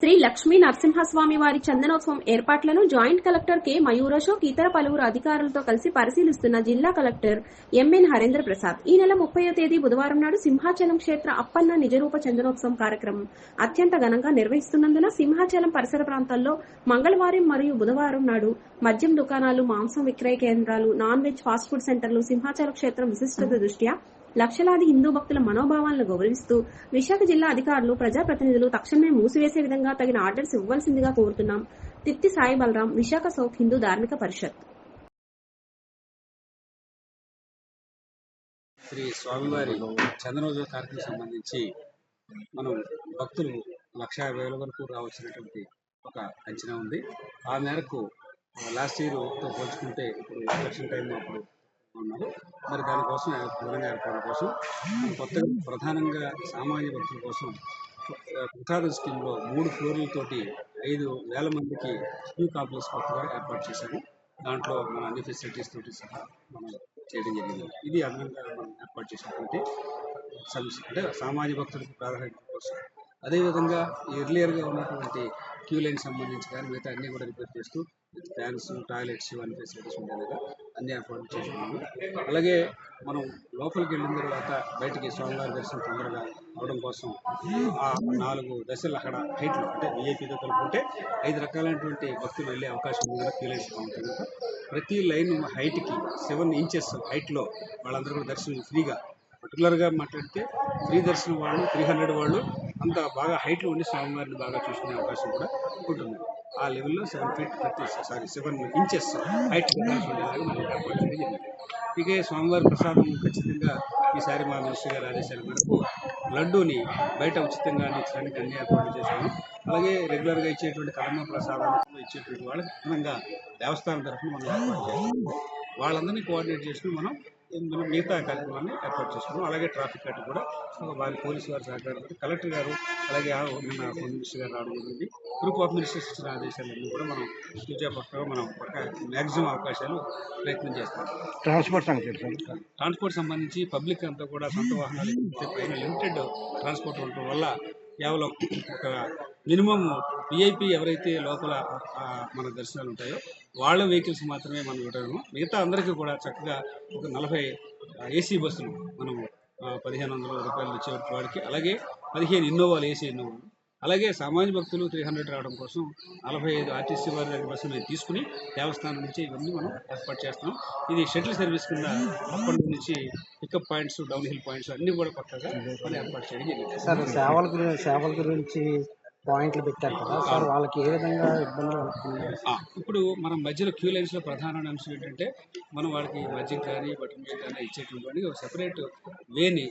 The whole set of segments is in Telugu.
శ్రీ లక్ష్మీ నరసింహస్వామి వారి చందనోత్సవం ఏర్పాట్లను జాయింట్ కలెక్టర్ కె మయూరశోక్ ఇతర పలువురు అధికారులతో కలిసి పరిశీలిస్తున్న జిల్లా కలెక్టర్ ఎంఎన్ హరేంద్ర ప్రసాద్ ఈ నెల 30వ తేదీ బుధవారం నాడు సింహాచలం క్షేత్ర అప్పన్న నిజరూప చందనోత్సవం కార్యక్రమం అత్యంత ఘనంగా నిర్వహిస్తున్నందున సింహాచలం పరిసర ప్రాంతాల్లో మంగళవారం మరియు బుధవారం నాడు మద్యం దుకాణాలు, మాంసం విక్రయ కేంద్రాలు, నాన్ వెజ్ ఫాస్ట్ ఫుడ్ సెంటర్లు సింహాచలం క్షేత్రం విశిష్టత దృష్ట్యా లక్షలాది హిందూ భక్తుల మనోభావాలను గౌరవిస్తూ విశాఖ జిల్లా అధికారులు, ప్రజాప్రతినిధులు తక్షణమే మూసివేసే విధంగా తగిన ఆర్డర్స్ ఇవ్వాల్సిందిగా కోరుతున్నాం. తిత్తి సాయి బలరాం, విశాఖ సౌత్ హిందూ ధార్మిక పరిషత్. శ్రీ స్వామివారి చందనోత్సవ కార్యక్రమం సంబంధించి మనం భక్తులు 1,50,000 వరకు రావాల్సినటువంటి ఒక అంచనా ఉంది. ఆ మేరకు లాస్ట్ ఇయర్తో పోల్చుకుంటే ఇప్పుడు ఎలక్షన్ టైం అప్పుడు ఉన్నారు. మరి దానికోసం ప్రధాన ఏర్పాట్ల కోసం కొత్తగా ప్రధానంగా సామాన్య భక్తుల కోసం ప్రసాదం స్కీమ్లో 3 ఫ్లోర్లతోటి 5,000 మందికి క్యూ కాంప్లెక్స్ కొత్తగా ఏర్పాటు చేశాము. దాంట్లో మన అన్ని ఫెసిలిటీస్ తోటి సహా మనం చేయడం జరిగింది. ఇది అదనంగా మనం ఏర్పాటు చేసినటువంటి సర్వీస్ అంటే సామాన్య భక్తులకు ప్రాధాన్యత కోసం. అదేవిధంగా ఎర్లియర్గా ఉన్నటువంటి క్యూ లైన్ సంబంధించి కానీ మిగతా అన్నీ కూడా రిపేర్ చేస్తూ ఫ్యాన్స్, టాయిలెట్స్ అన్ని ఫెసిలిటీస్ ఉండేలాగా అన్ని ఏర్పాట్లు చేసుకున్నాము. అలాగే మనం లోపలికి వెళ్ళిన తర్వాత బయటికి స్వామివారి దర్శనం తొందరగా అవడం కోసం ఆ 4 దశలు అక్కడ హైట్లు అంటే విఐపీతో కలుపుకుంటే 5 రకాలైనటువంటి భక్తులు వెళ్ళే అవకాశం ఉంది కదా. క్యూ లైన్స్ బాగుంటుంది కదా. ప్రతి లైన్ హైట్కి 7 ఇంచెస్ హైట్లో వాళ్ళందరూ కూడా దర్శనం ఫ్రీగా, పర్టికులర్గా మాట్లాడితే ఫ్రీ దర్శనం వాళ్ళు 300 వాళ్ళు అంత బాగా హైట్లో ఉండి స్వామివారిని బాగా చూసుకునే అవకాశం కూడా ఉంటుంది. ఆ లెవెల్లో 7 ఇంచెస్ హైట్ ఉండేలాగా మనం ఏర్పాటు చేయడం జరిగింది. ఇక స్వామివారి ప్రసాదం ఖచ్చితంగా ఈసారి మా మినిస్టర్ గారి ఆదేశాల మేరకు లడ్డూని బయట ఉచితంగా ఇచ్చడానికి అన్ని ఏర్పాట్లు చేస్తున్నాం. అలాగే రెగ్యులర్గా ఇచ్చేటువంటి కర్మ ప్రసాదాలు ఇచ్చేటువంటి వాళ్ళకి అదనంగా దేవస్థానం తరఫున మనం ఏర్పాటు చేస్తున్నాం. వాళ్ళందరినీ కోఆర్డినేట్ చేసుకుని మనం మిగతా కార్యక్రమాన్ని ఏర్పాటు చేసుకున్నాం. అలాగే ట్రాఫిక్ కట్టు కూడా వారి పోలీసు వారి సహకారంతో కలెక్టర్ గారు అలాగే నిన్న హోమ్ మినిస్టర్ గారు రావడం జరిగింది. గ్రూప్ ఆఫ్ మినిస్టర్స్ ఇచ్చిన ఆదేశాలన్నీ కూడా మనం సూచనపక్కగా మనం మ్యాక్సిమం అవకాశాలు ప్రయత్నం చేస్తాం. ట్రాన్స్పోర్ట్ సంబంధించి పబ్లిక్ అంతా కూడా సొంత వాహనాలు పైన లిమిటెడ్ ట్రాన్స్పోర్ట్ ఉండటం వల్ల కేవలం ఒక మినిమం విఐపి ఎవరైతే లోపల మన దర్శనాలు ఉంటాయో వాళ్ళ వెహికల్స్ మాత్రమే మనం ఇవ్వడము. మిగతా అందరికీ కూడా చక్కగా ఒక 40 ఏసీ బస్సులు మనం 1,500 రూపాయలు ఇచ్చే వాడికి, అలాగే 15 ఇన్నోవాలు, ఏసీ ఇన్నోవాలు, అలాగే సామాన్య భక్తులు 300 రావడం కోసం 45 ఆర్టీసీ వారి దగ్గర బస్సులు మేము తీసుకుని దేవస్థానం నుంచి ఇవన్నీ మనం ఏర్పాటు చేస్తున్నాం. ఇది షటిల్ సర్వీస్ కింద అప్పటి నుంచి pickup points, down hill points అన్నీ కూడా కొత్తగా మనం ఏర్పాటు చేయడం జరిగింది. సార్ సేవల గురించి పాయింట్లు పెట్టారు కదా సార్, వాళ్ళకి ఏ విధంగా ఇబ్బందులు అవుతుంది? ఇప్పుడు మనం మధ్యలో క్యూ లైన్స్లో ప్రధానమైన అంశం ఏంటంటే మనం వాళ్ళకి మద్యం కానీ బటర్ మిల్క్ కానీ ఇచ్చేటువంటి ఒక సెపరేట్ వేని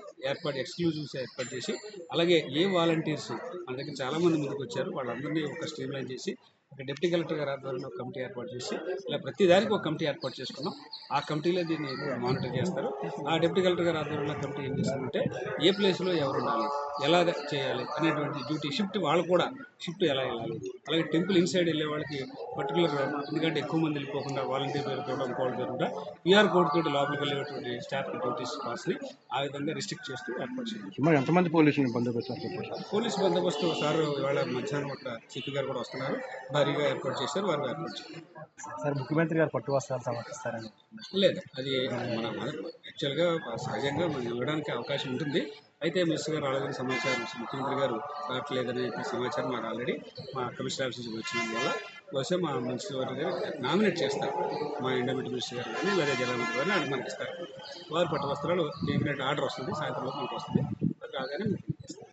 ఎక్స్క్లూజివ్స్ ఏర్పాటు చేసి, అలాగే ఏ వాలంటీర్స్ మన దగ్గర చాలామంది ముందుకు వచ్చారు వాళ్ళందరినీ ఒక స్ట్రీమ్ లైన్ చేసి ఒక డిప్యూటీ కలెక్టర్ గారి ఆధ్వర్యంలో ఒక కమిటీ ఏర్పాటు చేసి ఇలా ప్రతి దానికి ఒక కమిటీ ఏర్పాటు చేసుకున్నాం. ఆ కమిటీలో దీన్ని మానిటర్ చేస్తారు. ఆ డిప్యూటీ కలెక్టర్ గారి ఆధ్వర్యంలో కమిటీ ఏం చేస్తుందంటే ఏ ప్లేస్లో ఎవరు ఉండాలి, ఎలా చేయాలి అనేటువంటి డ్యూటీ షిఫ్ట్ వాళ్ళు కూడా షిఫ్ట్ ఎలా వెళ్ళాలి, అలాగే టెంపుల్ ఇన్సైడ్ వెళ్ళే వాళ్ళకి పర్టికులర్ ఎందుకంటే ఎక్కువ మంది వెళ్ళిపోకుండా వాలంటీర్ పేరుతో ఇంకోటి పేరుగా క్యూఆర్ కోడ్ తోటి లోపలికి వెళ్ళేటువంటి స్టాఫ్ డ్యూటీస్ పాస్ని ఆ విధంగా రిస్ట్రిక్ట్ చేస్తూ ఏర్పాటు చేయాలి. ఎంతమంది పోలీసులు బందోబస్తు? పోలీసు బందోబస్తు సార్ ఇవాళ మధ్యాహ్నం ఒక సిపి గారు కూడా వస్తున్నారు, భారీగా ఏర్పాటు చేశారు. వారు ఏర్పాటు చేశారు. సార్ ముఖ్యమంత్రి గారు పట్టు వస్త్రాలు సమర్పిస్తారని లేదు, అది యాక్చువల్గా సహజంగా మనం ఇవ్వడానికి అవకాశం ఉంటుంది. అయితే మినిస్టర్ గారు రాలేదని సమాచారం, ముఖ్యమంత్రి గారు రావట్లేదనే సమాచారం మాకు ఆల్రెడీ మా కమిషనర్ ఆఫీస్ నుంచి వచ్చినందువల్ల బహుశా మా మినిస్టర్ గారు నామినేట్ చేస్తారు. మా ఎండోమెంట్ మినిస్టర్ గారు కానీ లేదా జలమంత్రి గారిని అది మనకి ఇస్తారు. వారు పట్టు వస్త్రాలు డెఫినెట్ ఆర్డర్ వస్తుంది, సాయంత్రంలో మనకు వస్తుంది. అది రాగానే